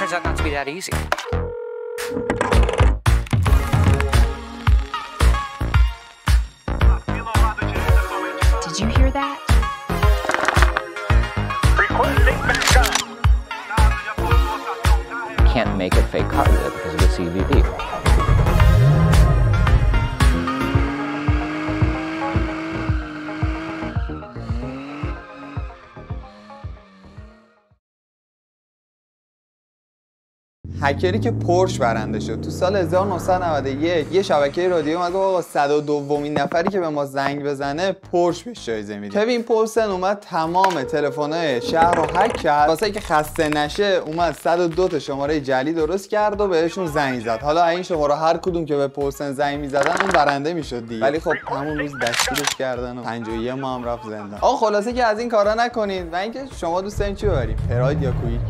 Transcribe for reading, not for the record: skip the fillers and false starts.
turns out not to be that easy. Did you hear that? Requesting backup. Can't make a fake card with it because of the CVV. هکری که پورش برنده شد تو سال 1991 یه شبکه رادیو اومد گفت آقا 102مین نفری که به ما زنگ بزنه پورش بهش جایزه میده. کوین پولسن اومد تمام تلفن‌های شهر رو هک کرد، واسه اینکه خسته نشه اومد 102 تا شماره جعلی درست کرد و بهشون زنگ زد. حالا این شماره هر کدوم که به پولسن زنگ میزدن اون برنده میشد دیگه، ولی خب همون روز دستگیرش کردن و 51 ماه هم رفت زندان. آقا خلاصه که از این کارا نکنید و اینکه شما دوست دارین چی ببرید، پراید یا کویک؟